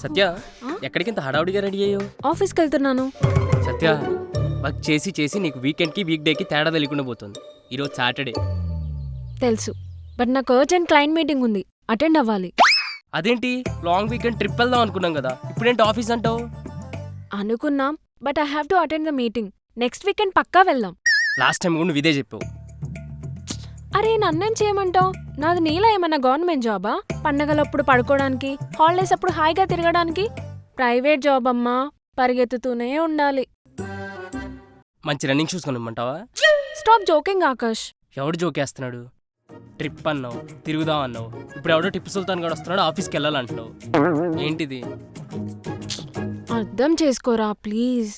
సత్య ఎక్కడికింత హడావుడిగా రెడీ అయ్యో? ఆఫీస్కి వెళ్తున్నాను. సత్య వర్క్ చేసి చేసి నీకు వీకెండ్కి వీక్ డేకి తేడా తెలియకుండా పోతుంది. ఈరోజు సాటర్డే. తెలుసు, బట్ నాకు అర్జెంట్ క్లయింట్ మీటింగ్ ఉంది, అటెండ్ అవ్వాలి. అదేంటి లాంగ్ వీకెండ్ ట్రిప్ వెళ్దాం అనుకున్నాం కదా, ఇప్పుడేంటి ఆఫీస్ అంటావు? అనుకున్నాం, but I have to attend the meeting. Next weekend పక్కా వెళ్దాం. లాస్ట్ టైం కూడా నువ్వు ఇదే చెప్పావు. అరే నన్నేం చేయమంటావు? నాది నీలా ఏమన్నా గవర్నమెంట్ జాబా? పండగలప్పుడు పడుకోవడానికి, హాలిడేస్ అప్పుడు హాయిగా తిరగడానికి? ప్రైవేట్ జాబ్ అమ్మా, పరిగెత్తుతూనే ఉండాలి. మంచి రన్నింగ్ షూస్ కొనిమ్మంటావా? Stop joking Akash. ఎవడు జోకేస్తున్నాడు? ట్రిప్ అన్నావు, తిరుగుదాం అన్నావు, ఇప్పుడు ఎవడో టిప్పు సుల్తాన్ గడు వస్తున్నాడు, ఆఫీస్కి వెళ్ళాలంటున్నావు. ఏంటిది? అర్థం చేసుకోరా ప్లీజ్.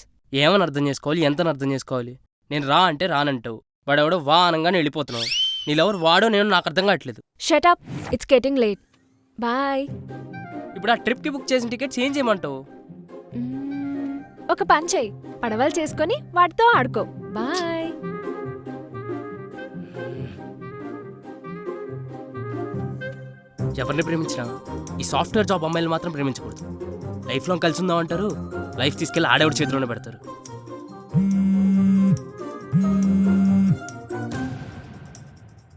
ఏమని అర్థం చేసుకోవాలి, ఎంతని అర్థం చేసుకోవాలి? నేను రా అంటే రానంటావు, వాడెవడో వా అనగానే వెళ్ళిపోతున్నావు. నీళ్ళెవరు వాడో నేను నాకు అర్థం కావట్లేదు. Shut up, it's getting late. Bye. ఇప్పుడు ఆ ట్రిప్కి బుక్ చేసిన టికెట్స్ ఏం చేయమంటావు? ఒక పని చెయ్యి, పడవలు చేసుకొని వాటితో ఆడుకో. బాయ్. ఎవరిని ప్రేమించినా ఈ సాఫ్ట్వేర్ జాబ్ అమ్మాయిలు మాత్రం ప్రేమించకూడదు. లైఫ్లో కలిసి ఉందాం అంటారు, లైఫ్ తీసుకెళ్ళి ఆడేవాడి చేతిలోనే పెడతారు.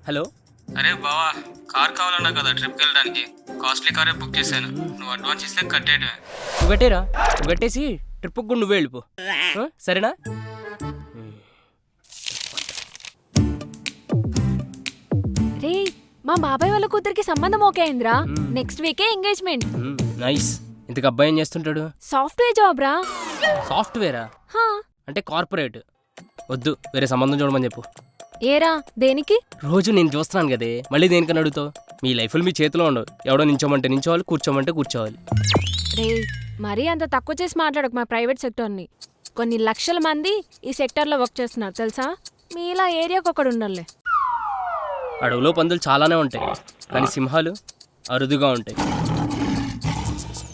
హలో. అరే బావా, కార్ కావాలన్నా కదా ట్రిప్కి వెళ్ళడానికి. కాస్ట్లీ కారే బుక్ చేశాను, నువ్వు అడ్వాన్స్ ఇస్తే కట్టేయడమే. నువ్వు కట్టేరా, నువ్వు కట్టేసి ట్రిప్కి కూడా నువ్వే వెళ్ళిపో, సరేనా? రే, మా బాబాయ్ వాళ్ళ కూతురికి సంబంధం ఓకే అయిందిరా. నెక్స్ట్ వీకే ఎంగేజ్మెంట్. నైస్. ఇంతకు అబ్బాయి ఏం చేస్తుంటాడు? సాఫ్ట్వేర్ జాబ్ రా. సాఫ్ట్వేరా? హా. అంటే కార్పొరేట్? వద్దు, వేరే సంబంధం చూడమని చెప్పు. ఏరా, దేనికి? రోజు నేను చూస్తున్నాను కదే, మళ్ళీ దేనికని అడుగుతావు? మీ లైఫ్లు మీ చేతిలో ఉండవు. ఎవడో నించోమంటే నించోవాలి, కూర్చోమంటే కూర్చోవాలి. రే, మరీ అంత తక్కువ చేసి మాట్లాడకు మా ప్రైవేట్ సెక్టర్ని. కొన్ని లక్షల మంది ఈ సెక్టర్లో వర్క్ చేస్తున్నారు తెలుసా? మీలా ఏరియాకి ఒకడు ఉండాలే. అడవులో పందులు చాలానే ఉంటాయి, కానీ సింహాలు అరుదుగా ఉంటాయి.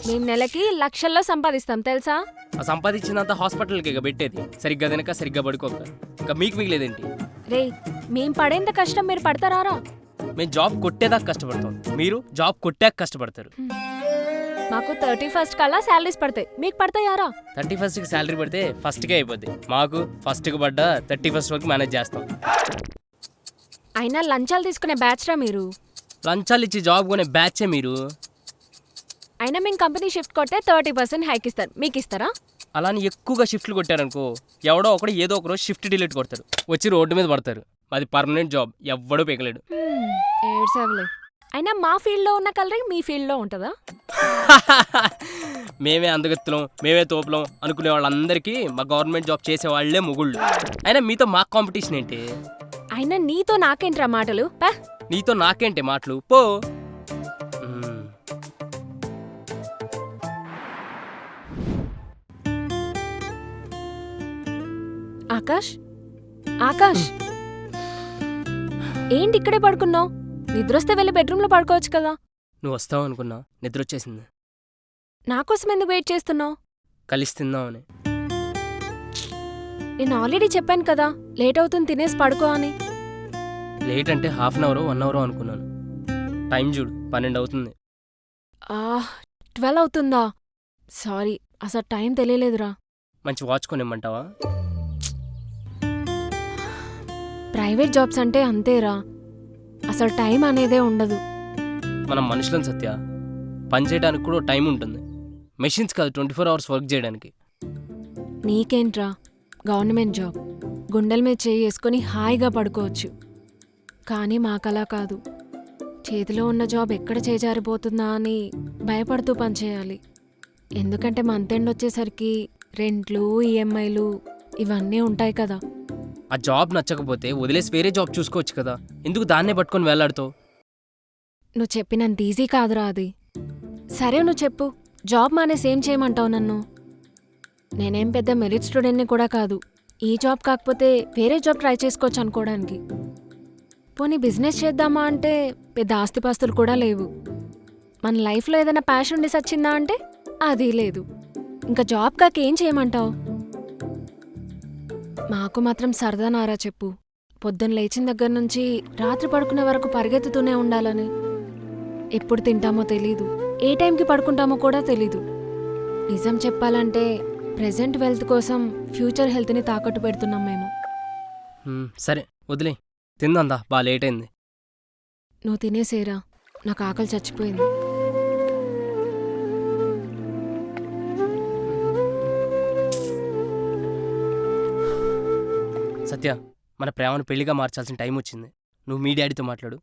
మేము నెలకి లక్షల్లో సంపాదిస్తాం తెలుసా? ఆ సంపాదించినంత హాస్పిటల్కి ఇక పెట్టేది. సరిగ్గా తినక సరిగ్గా పడుకోక ఇంకా మీకు మిగిలేదేంటి? రే, మేం పడేంత కష్టం మీరు పడతారా? మేము జాబ్ కొట్టేదాకా కష్టపడతాం, మీరు జాబ్ కొట్టాక కష్టపడతారు. మాకు 31st కల్లా శాలరీస్ పడతాయి, మీకు పడతాయారా? 31st శాలరీ పడితే ఫస్ట్కే అయిపోద్ది. మాకు ఫస్ట్కి పడ్డా 31st వరకు మేనేజ్ చేస్తాం. అయినా లంచాలు తీసుకునే బ్యాచ్ రా మీరు. లంచాలు ఇచ్చి జాబ్ కొనే బ్యాచే మీరు. అయినా మేము కంపెనీ షిఫ్ట్ కొట్టే 30% హైక్ ఇస్తారు, మీకు ఇస్తారా? అలాని ఎక్కువగా షిఫ్ట్లు కొట్టారనుకో, ఎవడో ఒకడు ఏదో ఒక రోజు షిఫ్ట్ డిలీట్ కొడతారు, వచ్చి రోడ్డు మీద పడతారు. అది పర్మనెంట్ జాబ్, ఎవ్వడూ పీకలేడు. ఏడ్సేవలే. అయినా మా ఫీల్డ్లో ఉన్న కలరింగ్ మీ ఫీల్డ్లో ఉంటుందా? మేమే అందగత్తులం, మేమే తోపులం అనుకునే వాళ్ళందరికీ మా గవర్నమెంట్ జాబ్ చేసే వాళ్ళే మొగుళ్ళు. అయినా మీతో మాకు కాంపిటీషన్ ఏంటి? అయినా నీతో నాకేంట్రా మాటలు? పా. నీతో నాకేంటి మాటలు, పో. ఆకాష్, ఆకాష్, ఏంటి ఇక్కడే పడుకున్నావు? నిద్రొస్తే వెళ్ళి బెడ్రూమ్లో పడుకోవచ్చు కదా. నువ్వు వస్తావు అనుకున్నా, నిద్ర వచ్చేసింది. నాకోసం ఎందుకు వెయిట్ చేస్తున్నావు? కలిసి తిందామని. నేను ఆల్రెడీ చెప్పాను కదా, లేట్ అవుతుంది తినేసి పడుకో అని. లేట్ అంటే హాఫ్ అన్ అవరో 1 అవరో అనుకున్నాను. టైం చూడు, 12 అవుతుంది. 12 అవుతుందా? సారీ, అసలు టైం తెలియలేదురా. మంచి వాచ్ కొనిమ్మంటావా? ప్రైవేట్ జాబ్స్ అంటే అంతేరా, అసలు టైం అనేదే ఉండదు. మనం మనుషులను సత్య, పని చేయడానికి కూడా టైం ఉంటుంది. మెషిన్స్ కాదు 24 అవర్స్ వర్క్ చేయడానికి. నీకేంట్రా గవర్నమెంట్ జాబ్, గుండెల మీద చేయి వేసుకొని హాయిగా పడుకోవచ్చు. కానీ మాకలా కాదు, చేతిలో ఉన్న జాబ్ ఎక్కడ చేజారిపోతుందా అని భయపడుతూ పనిచేయాలి. ఎందుకంటే మంత్ ఎండ్ వచ్చేసరికి రెంట్లు, ఈఎంఐలు ఇవన్నీ ఉంటాయి కదా. ఆ జాబ్ నచ్చకపోతే వదిలేసి వేరే జాబ్ చూసుకోవచ్చు కదా, ఎందుకు దాన్నే పట్టుకొని వేలాడుతావు? నువ్వు చెప్పినంత ఈజీ కాదురా అది. సరే నువ్వు చెప్పు, జాబ్ మానేసి ఏం చేయమంటావు నన్ను? నేనేం పెద్ద మెరిట్ స్టూడెంట్ని కూడా కాదు, ఈ జాబ్ కాకపోతే వేరే జాబ్ ట్రై చేసుకోవచ్చు అనుకోవడానికి. పోనీ బిజినెస్ చేద్దామా అంటే పెద్ద ఆస్తిపాస్తులు కూడా లేవు. మన లైఫ్లో ఏదైనా ప్యాషన్ డిస్ వచ్చిందా అంటే అది లేదు. ఇంకా జాబ్ కాక ఏం చేయమంటావు? మాకు మాత్రం సరదా నారా చెప్పు. పొద్దున్న లేచిన దగ్గర నుంచి రాత్రి పడుకునే వరకు పరిగెత్తుతూనే ఉండాలని. ఎప్పుడు తింటామో తెలీదు, ఏ టైంకి పడుకుంటామో కూడా తెలీదు. నిజం చెప్పాలంటే ప్రెజెంట్ వెల్త్ కోసం ఫ్యూచర్ హెల్త్ని తాకట్టు పెడుతున్నాం మేము. సరే వదిలే, తిందందా బాగా లేట్ అయింది. నువ్వు తినేసేరా, నాకు ఆకలి చచ్చిపోయింది. సత్య, మన ప్రేమను పెళ్లిగా మార్చాల్సిన టైం వచ్చింది. నువ్వు మీ డాడీతో మాట్లాడు,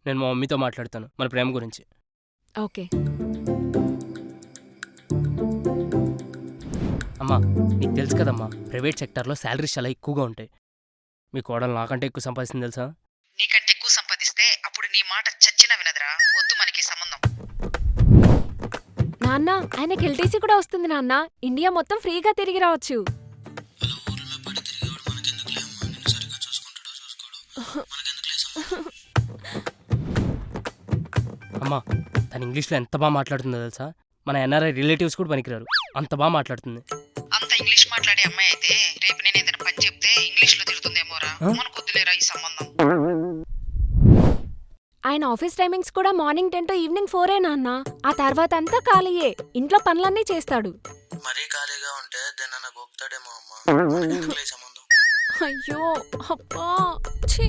నేను మా మమ్మీతో మాట్లాడతాను మన ప్రేమ గురించి. ఓకే. అమ్మా, నీకు తెలుసు కదమ్మా, ప్రైవేట్ సెక్టార్లో శాలరీస్ చాలా ఎక్కువగా ఉంటాయి. మీ కోడలు నాకంటే ఎక్కువ సంపాదిస్తుంది తెలుసా? నీకంటే ఎక్కువ సంపాదిస్తే అప్పుడు నీ మాట చచ్చినా వినదురా. వద్దు మనకి సంబంధం. నాన్న, ఆయనకి ఎల్టీసీ కూడా వస్తుంది నాన్న. ఇండియా మొత్తం ఫ్రీగా తిరిగి రావచ్చు. అమ్మా, తను ఇంగ్లీష్లో ఎంత బాగా మాట్లాడుతుందో తెలుసా? మన ఎన్ఆర్ఐ రిలేటివ్స్ కూడా పనికిరారు, అంత బాగా మాట్లాడుతుంది. అంత ఇంగ్లీష్ మాట్లాడే అమ్మాయి అయితే రేపు నేను ఏదైనా పని చెప్తే ఇంగ్లీష్ లో తిడుతుందేమోరా. మనకు వద్దులేరా ఈ సంబంధం. ఆయన ఆఫీస్ టైమింగ్స్ కూడా మార్నింగ్ 10 to ఈవినింగ్ 4 నాన్న. ఆ తర్వాత అంతా ఖాళీయే, ఇంట్లో పనులన్నీ చేస్తాడు. మరీ ఖాళీగా ఉంటే దేనన్నా గోపుతాడేమో అమ్మా. సంబంధం. అయ్యో అబ్బా, ఛీ.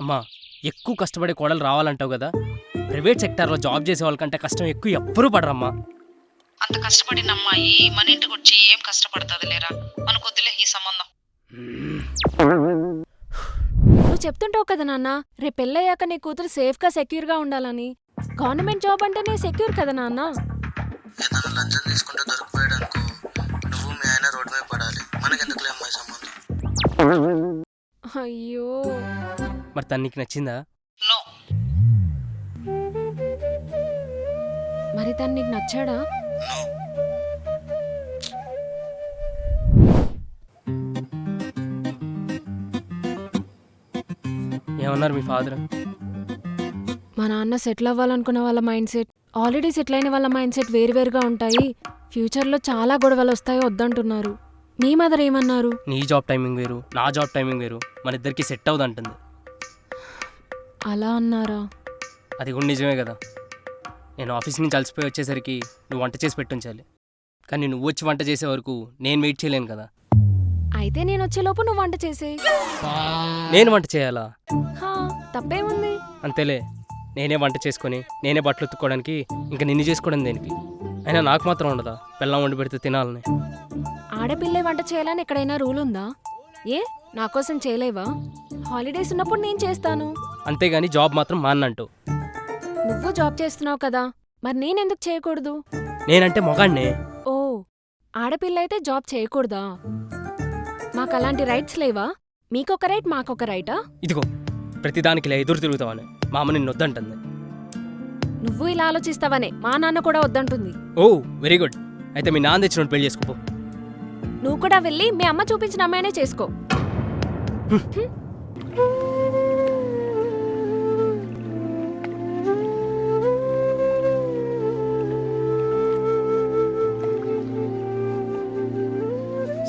అమ్మా, ఎక్కువ కష్టపడే కోడలు రావాలంటావు కదా, ప్రైవేట్ సెక్టార్లో జాబ్ చేసే వాళ్ళకంటే కష్టం ఎక్కువ ఎవ్వరూ పడరమ్మా. అంత కష్టపడిన అమ్మాయి మన ఇంటికి వచ్చి ఏం కష్టపడుతుంది లేరా. మనకు వద్దులే ఈ సంబంధం. నువ్వు చెప్తుంటావు కదా నాన్న, రేపు పెళ్ళయ్యాక నీ కూతురు సేఫ్గా సెక్యూర్గా ఉండాలని. గవర్నమెంట్ జాబ్ అంటేనే సెక్యూర్ కదా నాన్న. ఏదైనా లంచం తీసుకుంటే దొరికిపోయాడు అనుకో, నువ్వు మీ ఆయన రోడ్డు మీద పడాలి. మనకెందుకులే అమ్మాయి సంబంధం. అయ్యో, మరి తను నీకు నచ్చిందా? నో. మరి తను నీకు నచ్చాడా? నో. ఏమన్నారు మీ ఫాదర్? మా నాన్న సెటిల్ అవ్వాలనుకున్న వాళ్ళ మైండ్ సెట్, ఆల్రెడీ సెటిల్ అయిన వాళ్ళ మైండ్ సెట్ వేరువేరుగా ఉంటాయి. ఫ్యూచర్లో చాలా గొడవలు వస్తాయో వద్దంటున్నారు. మీ మదర్ ఏమన్నారు? నీ జాబ్ టైమింగ్ వేరు, నా జాబ్ టైమింగ్ వేరు, మన ఇద్దరికి సెట్ అవుదంటుంది. అలా అన్నారా? అది కూడా నిజమే కదా. నేను ఆఫీస్ నుంచి అలసిపోయి వచ్చేసరికి నువ్వు వంట చేసి పెట్టుంచాలి, కానీ నువ్వు వచ్చి వంట చేసే వరకు నేను వెయిట్ చేయలేను కదా. అయితే నేను వచ్చేలోపు నువ్వు వంట చేసేయ్. నేను వంట చేయాలా? హా, తప్పేముంది? అంతేలే, నేనే వంట చేసుకొని నేనే బట్టలు ఉత్తుకోవడానికి, ఇంకా నిన్ను చేసుకోవడం దేనికి? అయినా నాకు మాత్రం ఉండదా పెళ్ళాం వండి పెడితే తినాలని? ఆడపిల్లే వంట చేయాలని ఎక్కడైనా రూల్ ఉందా? ఏ, నా కోసం చేయలేవా? హాలిడేస్ ఉన్నప్పుడు నేను చేస్తాను. అంతేగాని జాబ్ మాత్రం మాన్నంటూ. నువ్వు జాబ్ చేస్తున్నావు కదా, మరి నేనెందుకు చేయకూడదు? నేనంటే మొగాడినే. ఓ, ఆడపిల్ల అయితే జాబ్ చేయకూడదా? మాకు అలాంటి రైట్స్ లేవా? మీకొక రైట్, మాకొక రైటా? ఇదిగో, ప్రతిదానికి ఇలా ఎదురు తిరుగుతావని మా అమ్మ నిన్ను వద్దంటుంది. నువ్వు ఇలా ఆలోచిస్తావనే మా నాన్న కూడా వద్దంటుంది. ఓ వెరీ గుడ్, అయితే మీ నాన్న తెచ్చినోడు పెళ్లి చేసుకోపో. నువ్వు కూడా వెళ్ళి మీ అమ్మ చూపించిన అమ్మాయినే చేసుకో.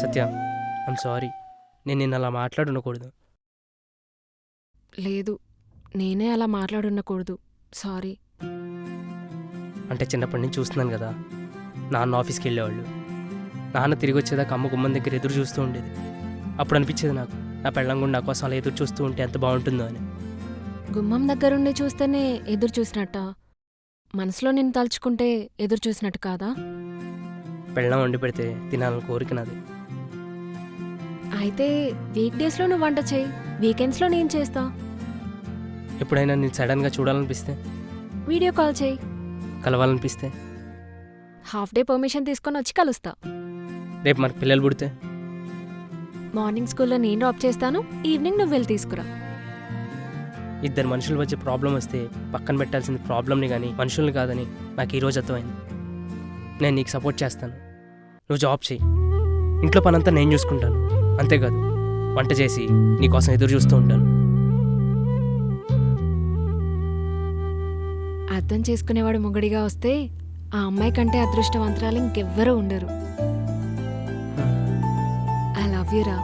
సత్య, ఐమ్ సారీ, నేను నిన్ను అలా మాట్లాడుండకూడదు. లేదు, నేనే అలా మాట్లాడుండకూడదు. సారీ. అంటే చిన్నప్పటి నుంచి చూస్తున్నాను కదా, నాన్న ఆఫీస్కి వెళ్ళేవాళ్ళు, నాన్న తిరిగి వచ్చేదాకా అమ్మ గుమ్మం దగ్గర ఎదురు చూస్తూ ఉండేది. అప్పుడు అనిపించేది నాకు, నా పెళ్ళం కూడా నా కోసం అలా ఎదురు చూస్తూ ఉంటే ఎంత బాగుంటుందో అని. గుమ్మం దగ్గరుండి చూస్తేనే ఎదురు చూసినట్ట, మనసులో నిన్ను తలుచుకుంటే ఎదురు చూసినట్టు కాదా? పెళ్ళం వండి పెడితే తినాలని కోరిక నాది. అయితే వీక్ డేస్లో నువ్వు వంట చేయి, వీకెండ్స్లో నేను చేస్తా. ఎప్పుడైనా నేను సడన్గా చూడాలనిపిస్తే, వీడియో కాల్ చేయి. కలవాలనిపిస్తే, హాఫ్ డే పర్మిషన్ తీసుకొని వచ్చి కలుస్తా. రేపు మనకు పిల్లలు పుడితే మార్నింగ్ స్కూల్లో నేను డ్రాప్ చేస్తాను, ఈవినింగ్ నువ్వు వెళ్ళి తీసుకురా. ఇద్దరు మనుషుల మధ్య ప్రాబ్లం వస్తే పక్కన పెట్టాల్సింది ప్రాబ్లమ్ని కానీ మనుషుల్ని కాదని నాకు ఈరోజు అర్థమైంది. నేను నీకు సపోర్ట్ చేస్తాను, నువ్వు జాబ్ చేయి, ఇంట్లో పనంతా నేను చూసుకుంటాను. అంతేకాదు, వంట చేసి నీకోసం ఎదురు చూస్తూ ఉంటాను. అర్థం చేసుకునేవాడు మొగడిగా వస్తే ఆ అమ్మాయి కంటే అదృష్టవంతరాలు ఇంకెవ్వరూ ఉండరు. ఐ లవ్ యూ రా.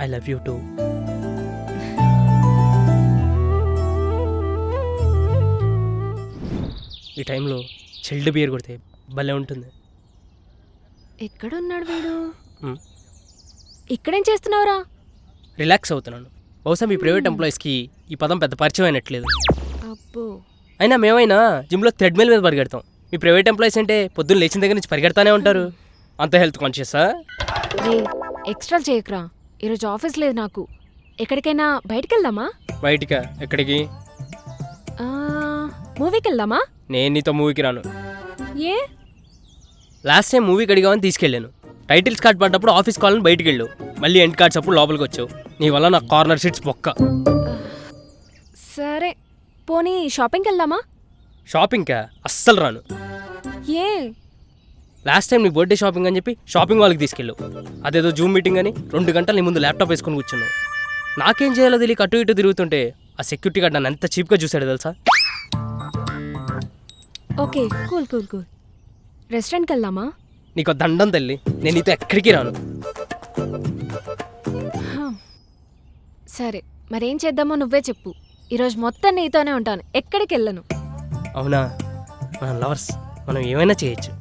I love you two. ఈ టైంలో చిల్డ్ బియర్ కొడితే భలే ఉంటుంది. ఎక్కడున్నాడు వీడు? మ్. ఇక్కడేం చేస్తున్నావురా? రిలాక్స్ అవుతున్నాను. బహుశా మీ ప్రైవేట్ ఎంప్లాయీస్కి ఈ పదం పెద్ద పరిచయం అయినట్లేదు. అబ్బో, అయినా మేమైనా జిమ్లో థ్రెడ్మిల్ మీద పరిగెడతాం. మీ ప్రైవేట్ ఎంప్లాయీస్ అంటే పొద్దున్న లేచిన దగ్గర నుంచి పరిగెడతానే ఉంటారు. అంత హెల్త్ కాన్షియసా? రే ఎక్స్ట్రా చేయకురా. ఈరోజు ఆఫీస్ లేదు నాకు. ఎక్కడికైనా బయటికి వెళ్దామా? బయటికా? ఎక్కడికి? మూవీకి వెళ్దామా? నేను నీతో మూవీకి రాను. ఏ? లాస్ట్ టైం మూవీకి అడిగామని తీసుకెళ్ళాను. టైటిల్స్ కార్డ్ పడ్డప్పుడు ఆఫీస్ కావాలని బయటికి వెళ్ళావు. మళ్ళీ ఎండ్ కార్డ్స్ అప్పుడు లోపలికి వచ్చావు. నీ వల్ల నా కార్నర్ సీట్స్ బొక్క. సరే పోనీ షాపింగ్కి వెళ్దామా? షాపింగ్కా? అస్సలు రాను. ఏ? లాస్ట్ టైం నీ బర్త్డే షాపింగ్ అని చెప్పి షాపింగ్ వాళ్ళకి తీసుకెళ్ళావు. అదేదో జూమ్ మీటింగ్ అని 2 గంటలు నీ ముందు ల్యాప్టాప్ వేసుకొని కూర్చున్నావు. నాకేం చేయాలో తెలియక అటు ఇటు తిరుగుతుంటే ఆ సెక్యూరిటీ గార్డ్ నన్ను ఎంత చీప్గా చూశాడు తెలుసా? Okay cool cool cool. రెస్టారెంట్కి వెళ్దామా? నీకు దండం తల్లి, నేను నీతో ఎక్కడికి రాను. సరే మరేం చేద్దామో నువ్వే చెప్పు. ఈరోజు మొత్తం నీతోనే ఉంటాను, ఎక్కడికి వెళ్ళను. అవునా? మనం లవర్స్, మనం ఏమైనా చేయొచ్చు.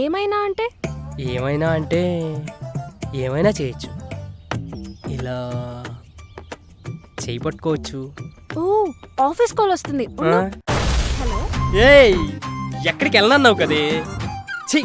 ఏమైనా అంటే? ఏమైనా అంటే ఏమైనా చేయొచ్చు. ఇలా చేయి పట్టుకోవచ్చు. ఓ ఆఫీస్ కాల్ వస్తుంది. ఉండు. హలో ఏయ్, ఎక్కడికి వెళ్ళనన్నావు కదే? ఛీ,